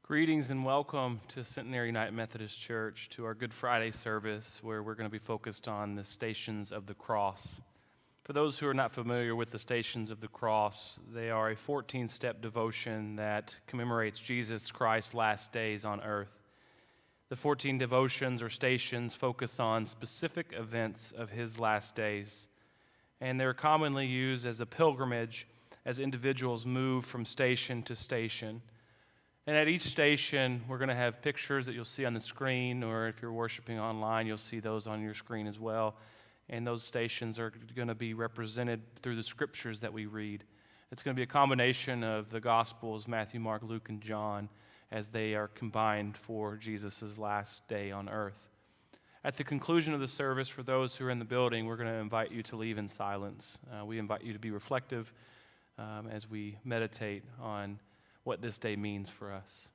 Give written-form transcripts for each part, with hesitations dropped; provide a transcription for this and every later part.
Greetings and welcome to Centenary United Methodist Church, to our Good Friday service, where we're going to be focused on the Stations of the Cross. For those who are not familiar with the Stations of the Cross, they are a 14-step devotion that commemorates Jesus Christ's last days on earth. The 14 devotions or stations focus on specific events of his last days, and they're commonly used as a pilgrimage as individuals move from station to station. And at each station, we're going to have pictures that you'll see on the screen, or if you're worshiping online, you'll see those on your screen as well. And those stations are going to be represented through the scriptures that we read. It's going to be a combination of the Gospels, Matthew, Mark, Luke, and John, as they are combined for Jesus' last day on earth. At the conclusion of the service, for those who are in the building, we're going to invite you to leave in silence. We invite you to be reflective as we meditate on what this day means for us.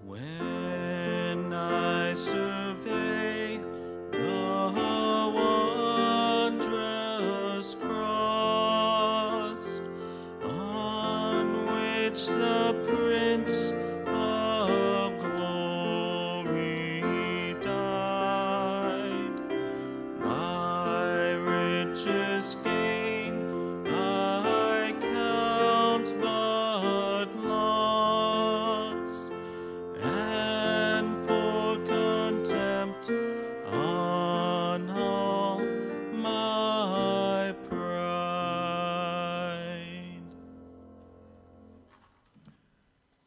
When I survey the wondrous cross on which the Prince of Glory died, my richest gain I count but loss, and pour contempt on all my pride.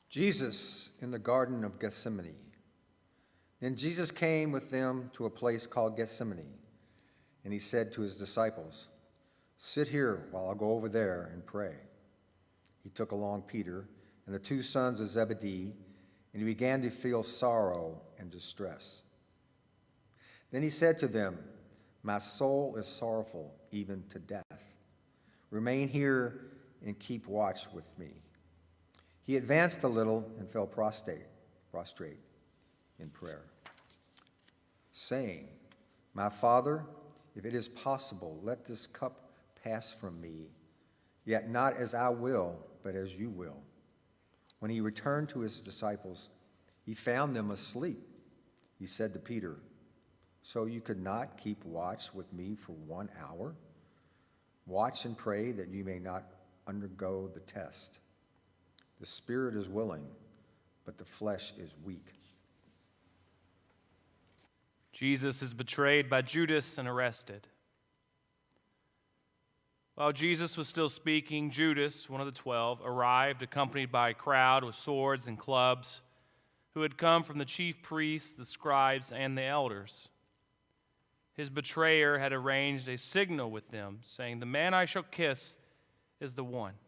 Jesus in the Garden of Gethsemane. Then Jesus came with them to a place called Gethsemane, and he said to his disciples, "Sit here while I go over there and pray." He took along Peter and the two sons of Zebedee, and he began to feel sorrow and distress. Then he said to them, "My soul is sorrowful even to death. Remain here and keep watch with me." He advanced a little and fell prostrate in prayer, saying, "My Father, if it is possible, let this cup pass from me, yet not as I will, but as you will." When he returned to his disciples, he found them asleep. He said to Peter, "So you could not keep watch with me for 1 hour? Watch and pray that you may not undergo the test. The spirit is willing, but the flesh is weak." Jesus is betrayed by Judas and arrested. While Jesus was still speaking, Judas, one of the 12, arrived accompanied by a crowd with swords and clubs, who had come from the chief priests, the scribes, and the elders. His betrayer had arranged a signal with them, saying, "The man I shall kiss is the one.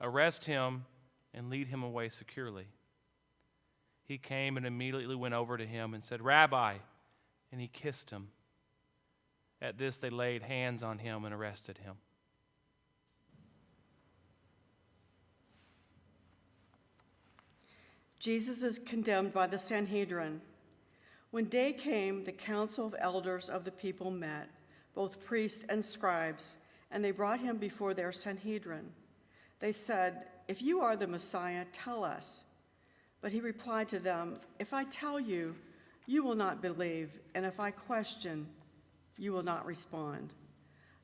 Arrest him and lead him away securely." He came and immediately went over to him and said, "Rabbi," and he kissed him. At this they laid hands on him and arrested him. Jesus is condemned by the Sanhedrin. When day came, the council of elders of the people met, both priests and scribes, and they brought him before their Sanhedrin. They said, "If you are the Messiah, tell us." But he replied to them, "If I tell you, you will not believe, and if I question, you will not respond.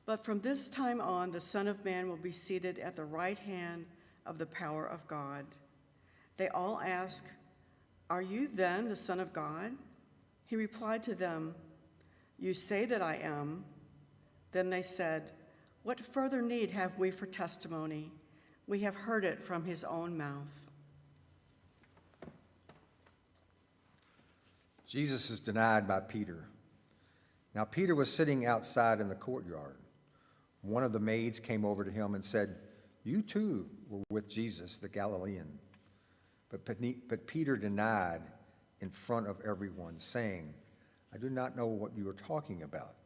But from this time on, the Son of Man will be seated at the right hand of the power of God." They all asked, "Are you then the Son of God?" He replied to them, "You say that I am." Then they said, "What further need have we for testimony? We have heard it from his own mouth." Jesus is denied by Peter. Now Peter was sitting outside in the courtyard. One of the maids came over to him and said, "You too were with Jesus, the Galilean." But Peter denied in front of everyone, saying, "I do not know what you are talking about."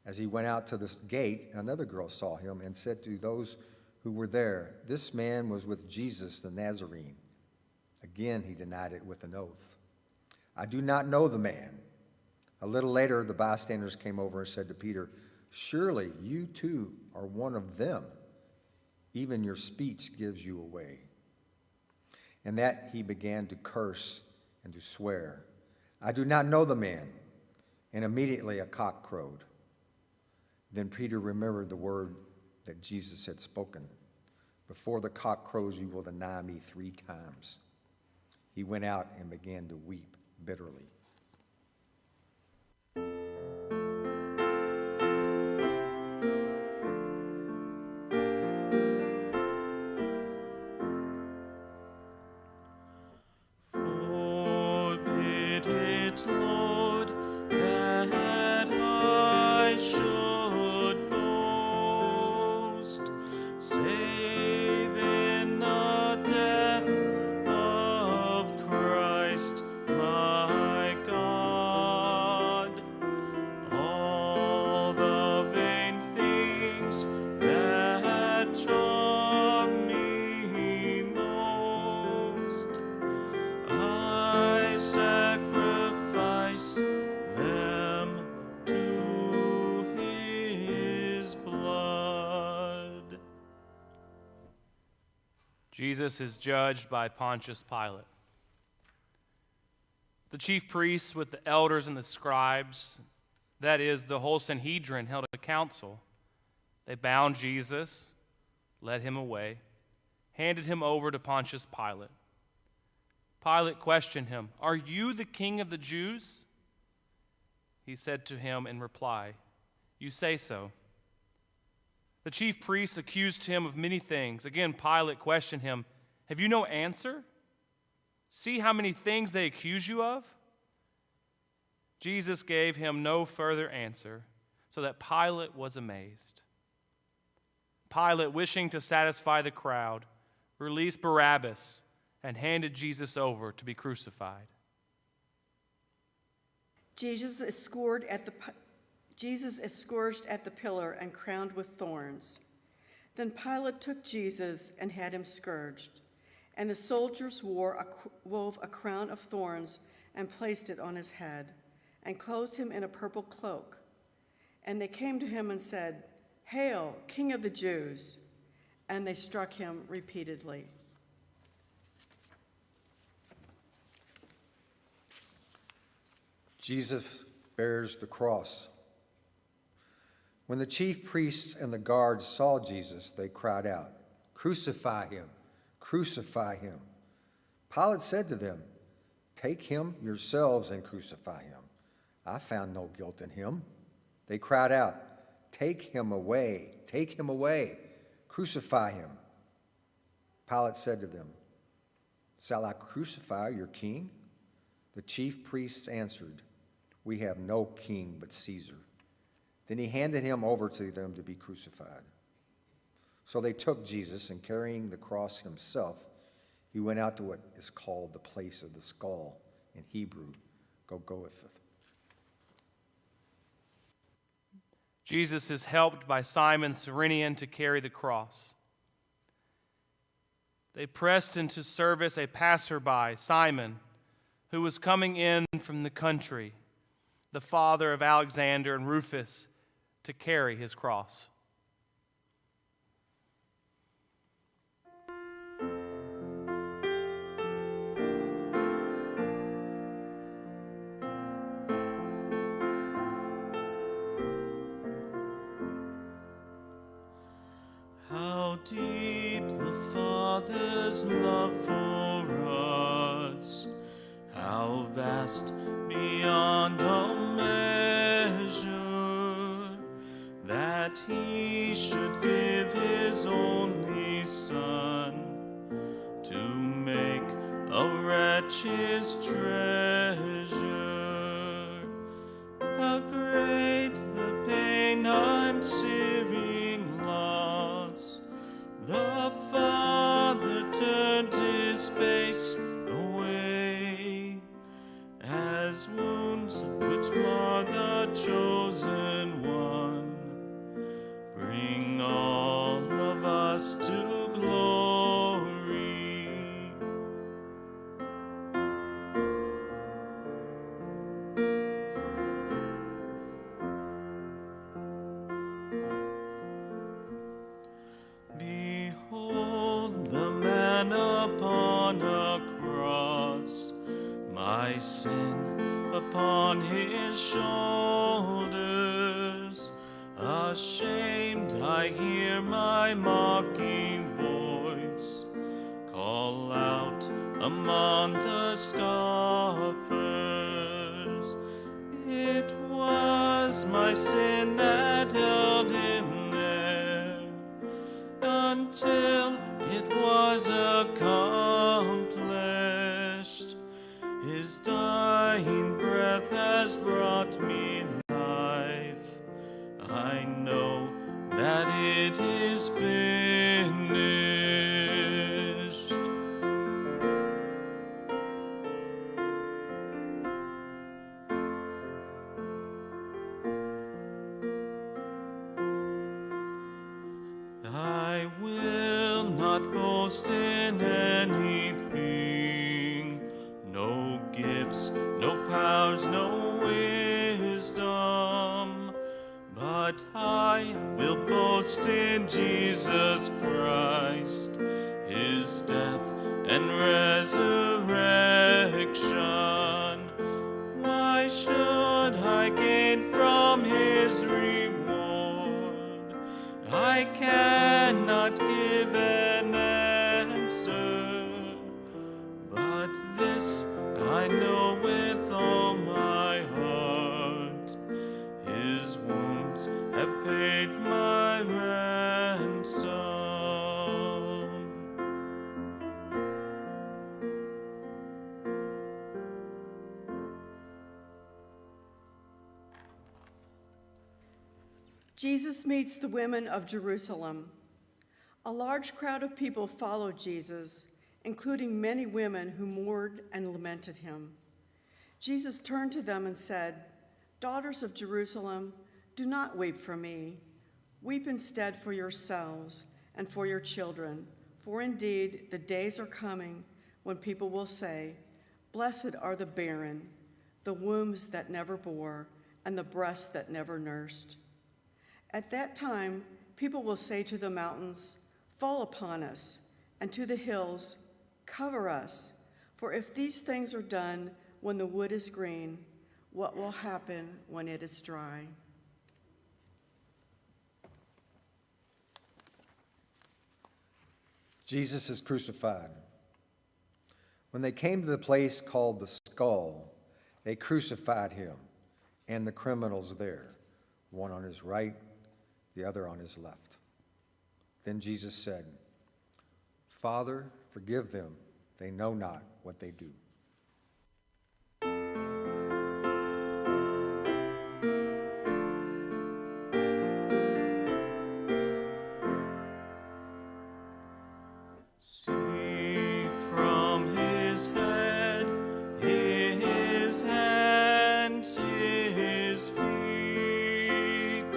As he went out to the gate, another girl saw him and said to those who were there, "This man was with Jesus the Nazarene." Again, he denied it with an oath. "I do not know the man." A little later, the bystanders came over and said to Peter, "Surely you too are one of them. Even your speech gives you away." And that he began to curse and to swear, "I do not know the man." And immediately a cock crowed. Then Peter remembered the word that Jesus had spoken, "Before the cock crows, you will deny me 3 times." He went out and began to weep bitterly. Forbid it, Lord, that I should boast, save in the death of Christ my God. All the vain things that charm me most, I sacrifice them to his blood. Jesus is judged by Pontius Pilate. The chief priests with the elders and the scribes, that is, the whole Sanhedrin, held a council. They bound Jesus, led him away, handed him over to Pontius Pilate. Pilate questioned him, "Are you the king of the Jews?" He said to him in reply, "You say so." The chief priests accused him of many things. Again, Pilate questioned him, "Have you no answer? See how many things they accuse you of?" Jesus gave him no further answer, so that Pilate was amazed. Pilate, wishing to satisfy the crowd, released Barabbas and handed Jesus over to be crucified. Jesus is scourged at the pillar and crowned with thorns. Then Pilate took Jesus and had him scourged, and the soldiers wove a crown of thorns and placed it on his head, and clothed him in a purple cloak. And they came to him and said, "Hail, King of the Jews!" And they struck him repeatedly. Jesus bears the cross. When the chief priests and the guards saw Jesus, they cried out, "Crucify him! Crucify him!" Pilate said to them, "Take him yourselves and crucify him. I found no guilt in him." They cried out, "Take him away! Take him away! Crucify him!" Pilate said to them, "Shall I crucify your king?" The chief priests answered, "We have no king but Caesar." Then he handed him over to them to be crucified. So they took Jesus, and carrying the cross himself, he went out to what is called the place of the skull, in Hebrew, Golgotha. Jesus is helped by Simon Cyrenian to carry the cross. They pressed into service a passerby, Simon, who was coming in from the country, the father of Alexander and Rufus, to carry his cross. How deep the Father's love for us, how vast beyond all measure, that he should give his only Son to make a wretch his treasure. How great the pain I'm searing loss. The Father turned his face away, as wounds which mar the chosen one bring all of us to on his shoulders. Ashamed, I hear my mocking voice call out among the scoffers. It was my sin that held him there until it was accomplished. His dying breath has brought me life. I know that it is finished. I will not boast in anything, no gifts, no powers, no wisdom, but I will boast in Jesus Christ, his death and resurrection. Why should I gain from his reward? I cannot give an answer, but this I know with all my heart: his wounds have paid my ransom. Jesus meets the women of Jerusalem. A large crowd of people followed Jesus, including many women who mourned and lamented him. Jesus turned to them and said, "Daughters of Jerusalem, do not weep for me. Weep instead for yourselves and for your children, for indeed the days are coming when people will say, 'Blessed are the barren, the wombs that never bore, and the breasts that never nursed.' At that time, people will say to the mountains, 'Fall upon us,' and to the hills, 'Cover us.' For if these things are done when the wood is green, what will happen when it is dry?" Jesus is crucified. When they came to the place called the Skull, they crucified him and the criminals there, one on his right, the other on his left. Then Jesus said, "Father, forgive them. They know not what they do." See from his head, his hands, his feet,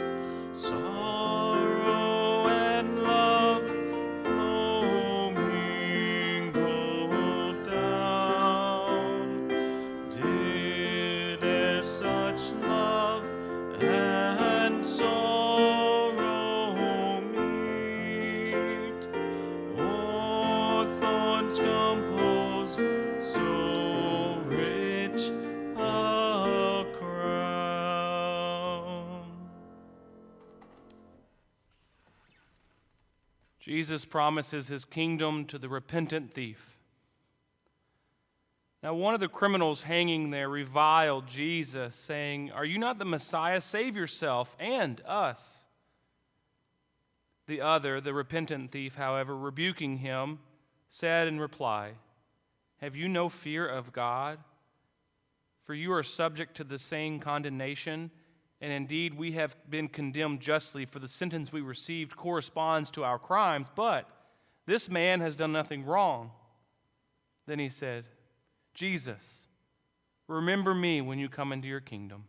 sorrow and love flow mingled down. Did e'er such love and sorrow meet, or thorns compose so rich a crown? Jesus promises his kingdom to the repentant thief. Now, one of the criminals hanging there reviled Jesus, saying, "Are you not the Messiah? Save yourself and us." The other, the repentant thief, however, rebuking him, said in reply, "Have you no fear of God? For you are subject to the same condemnation, and indeed we have been condemned justly, for the sentence we received corresponds to our crimes, but this man has done nothing wrong." Then he said, "Jesus, remember me when you come into your kingdom."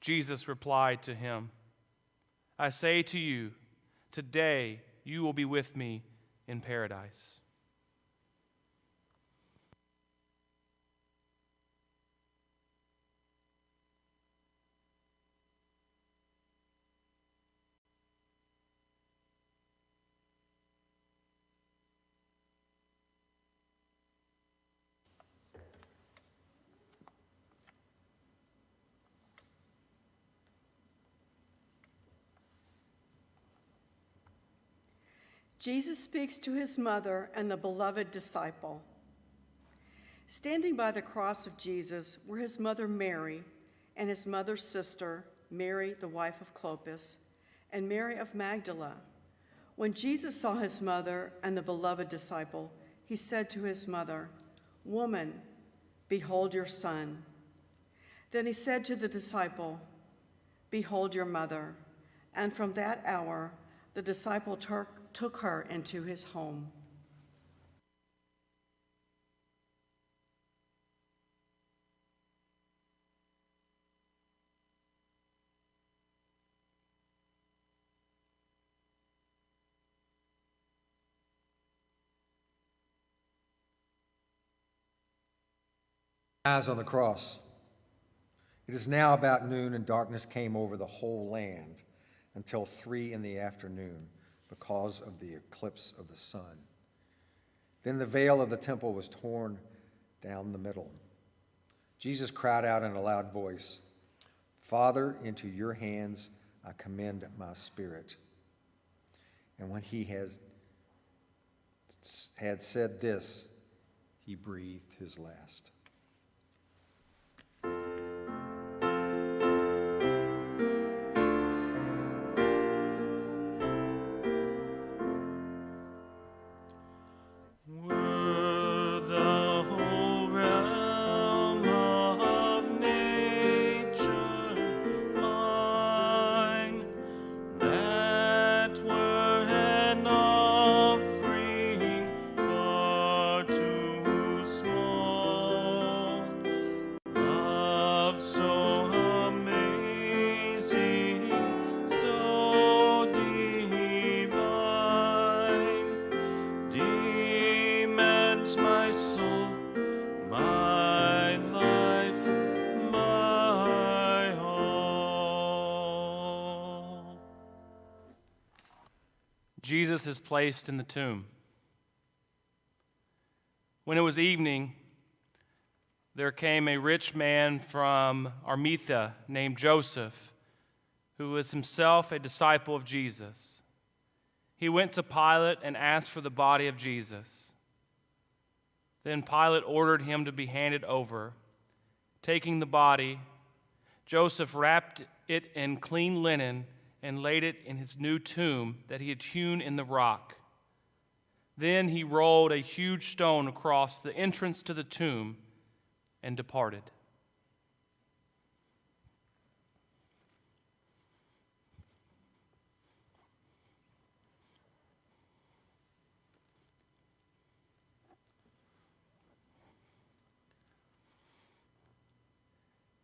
Jesus replied to him, "I say to you, today you will be with me in paradise." Jesus speaks to his mother and the beloved disciple. Standing by the cross of Jesus were his mother Mary and his mother's sister, Mary, the wife of Clopas, and Mary of Magdala. When Jesus saw his mother and the beloved disciple, he said to his mother, "Woman, behold your son." Then he said to the disciple, "Behold your mother." And from that hour, the disciple took her into his home. Eyes on the cross. It is now about noon, and darkness came over the whole land until 3 p.m. because of the eclipse of the sun. Then the veil of the temple was torn down the middle. Jesus cried out in a loud voice, "Father, into your hands I commend my spirit." And when he had said this, he breathed his last. Jesus is placed in the tomb. When it was evening, there came a rich man from Arimathea named Joseph, who was himself a disciple of Jesus. He went to Pilate and asked for the body of Jesus. Then Pilate ordered him to be handed over. Taking the body, Joseph wrapped it in clean linen and laid it in his new tomb that he had hewn in the rock. Then he rolled a huge stone across the entrance to the tomb and departed.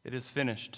It is finished.